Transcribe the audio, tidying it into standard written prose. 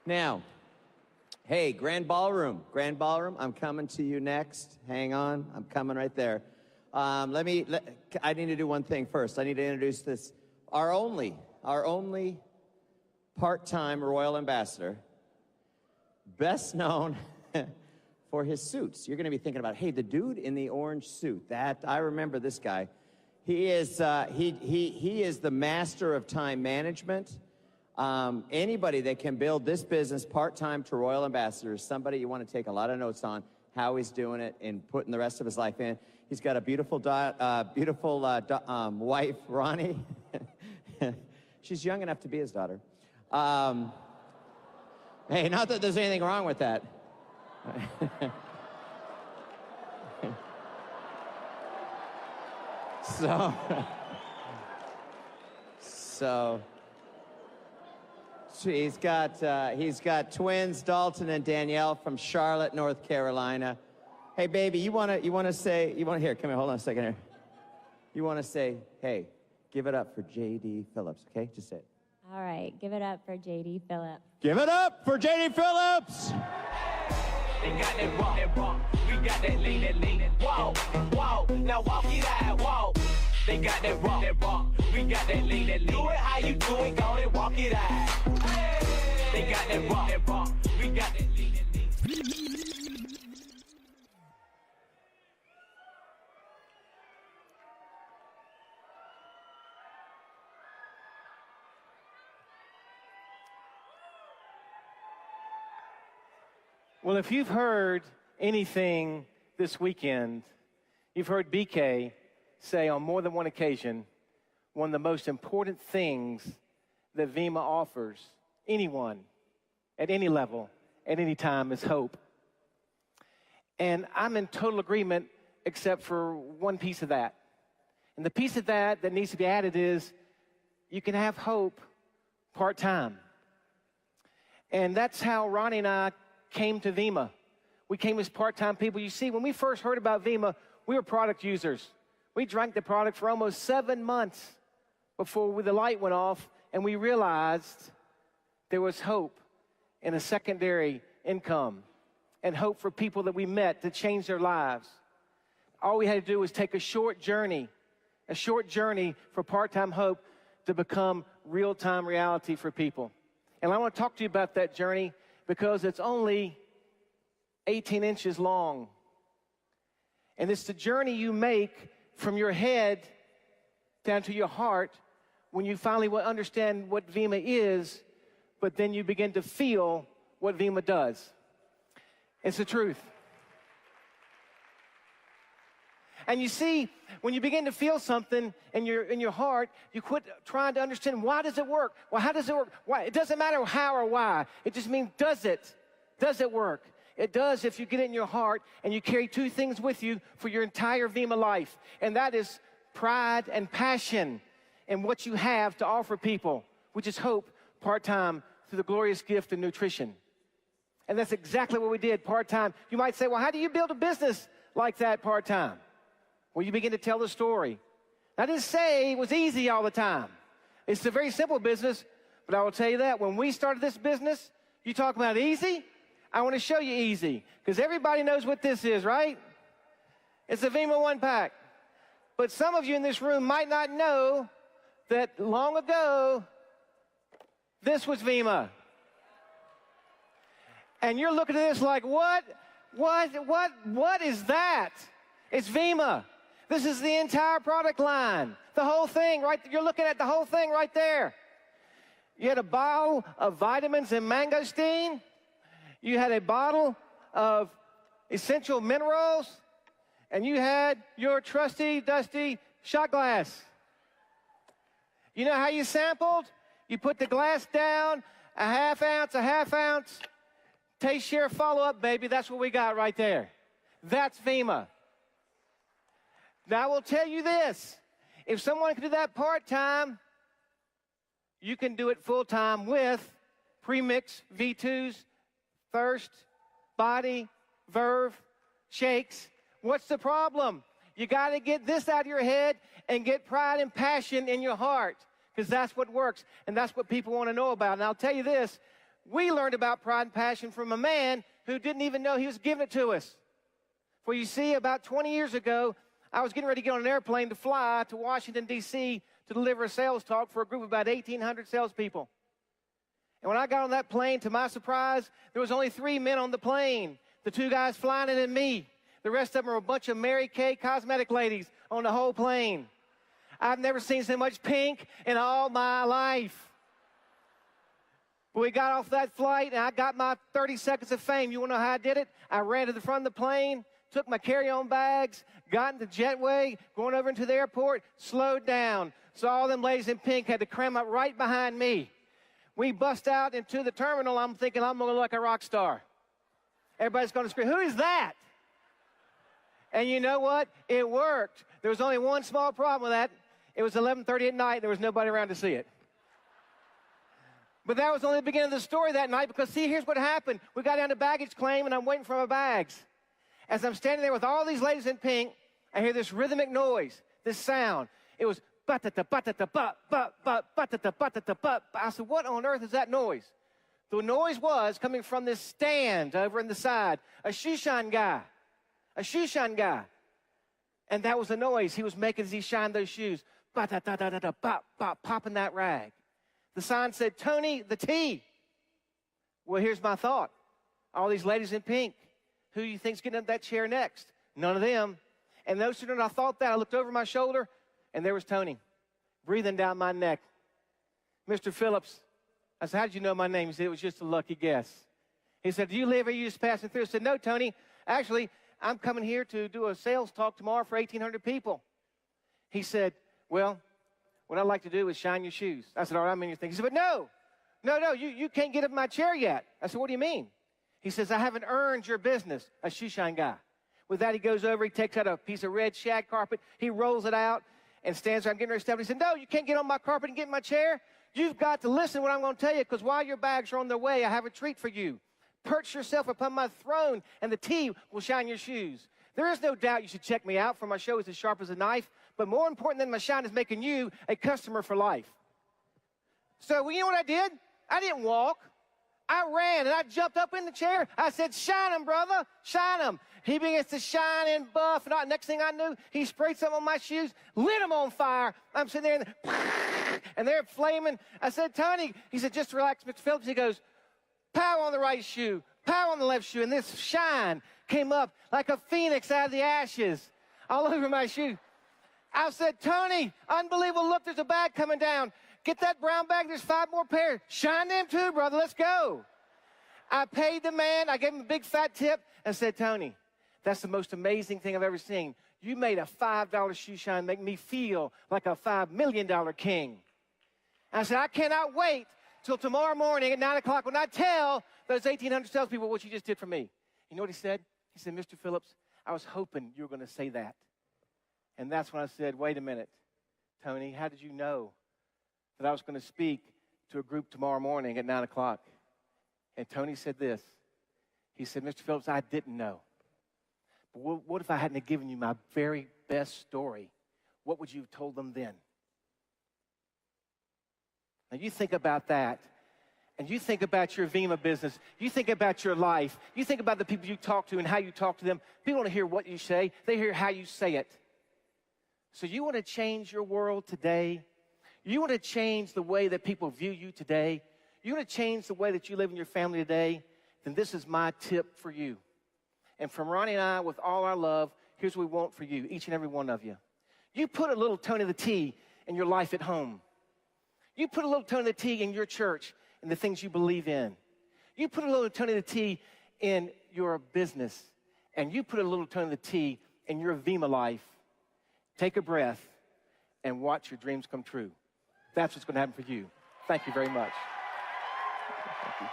Now, hey, Grand Ballroom, I'm coming to you next. Hang on, I'm coming right there. I need to do one thing first. I need to introduce this, our only part-time Royal Ambassador, best known for his suits. You're going to be thinking about, hey, the dude in the orange suit, I remember this guy. He is the master of time management. Anybody that can build this business part-time to Royal Ambassador is somebody you want to take a lot of notes on, how he's doing it and putting the rest of his life in. He's got a beautiful wife, Ronni. She's young enough to be his daughter. Hey, not that there's anything wrong with that. So he's got twins, Dalton and Danielle from Charlotte, North Carolina. Hey, baby, you wanna here, come here, hold on a second here. You wanna say, hey, give it up for J.D. Phillips, okay? Just say it. All right, give it up for J.D. Phillips. Give it up for J.D. Phillips! They got that walk, we got that lean, walk, now walk it out, walk. They got that walk, we got that lean, do it how you do it, go and walk it out. They got that walk, we got that lean. Well, if you've heard anything this weekend, you've heard BK say on more than one occasion, one of the most important things that Vemma offers anyone at any level, at any time, is hope. And I'm in total agreement except for one piece of that. And the piece of that needs to be added is you can have hope part-time. And that's how Ronni and I came to Vemma. We came as part-time people. You see, when we first heard about Vemma, we were product users. We drank the product for almost 7 months before the light went off, and we realized there was hope in a secondary income and hope for people that we met to change their lives. All we had to do was take a short journey for part-time hope to become real-time reality for people. And I want to talk to you about that journey because it's only 18 inches long. And it's the journey you make from your head down to your heart when you finally will understand what Vemma is, but then you begin to feel what Vemma does. It's the truth. And you see, when you begin to feel something in your heart, you quit trying to understand, why does it work? Well, how does it work? Why? It doesn't matter how or why. It just means, does it? Does it work? It does if you get it in your heart and you carry two things with you for your entire Vemma life. And that is pride and passion in what you have to offer people, which is hope part-time through the glorious gift of nutrition. And that's exactly what we did part-time. You might say, well, how do you build a business like that part-time? Well, you begin to tell the story. I didn't say it was easy all the time. It's a very simple business, but I will tell you that when we started this business, you talk about easy, I want to show you easy, because everybody knows what this is, right? It's a Vemma 1-pack. But some of you in this room might not know that long ago, this was Vemma. And you're looking at this like, what is that? It's Vemma. This is the entire product line. The whole thing, right? You're looking at the whole thing right there. You had a bottle of vitamins and mangosteen. You had a bottle of essential minerals. And you had your trusty, dusty shot glass. You know how you sampled? You put the glass down, a half ounce. Taste, share, follow up, baby. That's what we got right there. That's Vemma. Now, I will tell you this. If someone can do that part-time, you can do it full-time with premix, V2s, Thirst, Body, Verve, Shakes. What's the problem? You got to get this out of your head and get pride and passion in your heart, because that's what works, and that's what people want to know about. And I'll tell you this, We learned about pride and passion from a man who didn't even know he was giving it to us. For you see, about 20 years ago, I was getting ready to get on an airplane to fly to Washington, D.C. to deliver a sales talk for a group of about 1,800 salespeople. And when I got on that plane, to my surprise, there was only 3 men on the plane. The 2 guys flying it and me. The rest of them were a bunch of Mary Kay cosmetic ladies on the whole plane. I've never seen so much pink in all my life. But we got off that flight, and I got my 30 seconds of fame. You want to know how I did it? I ran to the front of the plane, took my carry-on bags, got in the jetway, going over into the airport, slowed down. So all them ladies in pink had to cram up right behind me. We bust out into the terminal. I'm thinking I'm going to look like a rock star. Everybody's going to scream, who is that? And you know what? It worked. There was only one small problem with that. It was 11:30 at night. There was nobody around to see it. But that was only the beginning of the story that night because, see, here's what happened. We got down to baggage claim, and I'm waiting for my bags. As I'm standing there with all these ladies in pink, I hear this rhythmic noise, this sound. It was ba-ta-ta-ba-ta-ta-ba-ba-ba-ta-ta-ba-ta-ta-ba. I said, what on earth is that noise? The noise was coming from this stand over in the side, a shoe shine guy. And that was the noise he was making as he shined those shoes. Ba-ta-ta-ta-ta-ba-ba, popping that rag. The sign said, Tony, the T. Well, here's my thought. All these ladies in pink. Who do you think's getting up that chair next? None of them. And no sooner than I thought that, I looked over my shoulder, and there was Tony, breathing down my neck. Mr. Phillips, I said, how did you know my name? He said, it was just a lucky guess. He said, do you live here? You just passing through? I said, no, Tony. Actually, I'm coming here to do a sales talk tomorrow for 1,800 people. He said, well, what I'd like to do is shine your shoes. I said, all right, I'm in your thing. He said, but no, you can't get up in my chair yet. I said, what do you mean? He says, I haven't earned your business, a shoe shine guy. With that, he goes over, he takes out a piece of red shag carpet, he rolls it out, and stands there. I'm getting ready to step. He said, no, you can't get on my carpet and get in my chair. You've got to listen to what I'm going to tell you, because while your bags are on their way, I have a treat for you. Perch yourself upon my throne, and the T will shine your shoes. There is no doubt you should check me out, for my show is as sharp as a knife, but more important than my shine is making you a customer for life. So, well, you know what I did? I didn't walk. I ran, and I jumped up in the chair. I said, shine them, brother, shine them. He begins to shine and buff, and next thing I knew, he sprayed something on my shoes, lit them on fire. I'm sitting there, and they're flaming. I said, Tony, he said, just relax, Mr. Phillips. He goes, power on the right shoe, power on the left shoe, and this shine came up like a phoenix out of the ashes all over my shoe. I said, Tony, unbelievable, look, there's a bag coming down. Get that brown bag, there's 5 more pairs. Shine them too, brother, let's go. I paid the man, I gave him a big fat tip, and said, Tony, that's the most amazing thing I've ever seen. You made a $5 shoe shine make me feel like a $5 million king. I said, I cannot wait till tomorrow morning at 9 o'clock when I tell those 1,800 salespeople what you just did for me. You know what he said? He said, Mr. Phillips, I was hoping you were going to say that. And that's when I said, wait a minute, Tony, how did you know that I was going to speak to a group tomorrow morning at 9 o'clock? And Tony said this. He said, Mr. Phillips, I didn't know. But what if I hadn't given you my very best story? What would you have told them then? Now, you think about that, and you think about your Vemma business. You think about your life. You think about the people you talk to and how you talk to them. People want to hear what you say. They hear how you say it. So you want to change your world today? You want to change the way that people view you today? You want to change the way that you live in your family today? Then this is my tip for you. And from Ronni and I, with all our love, here's what we want for you, each and every one of you. You put a little Tony the T in your life at home. You put a little Tony the T in your church and the things you believe in. You put a little Tony the T in your business. And you put a little Tony the T in your Vemma life. Take a breath and watch your dreams come true. That's what's going to happen for you. Thank you very much. Thank you.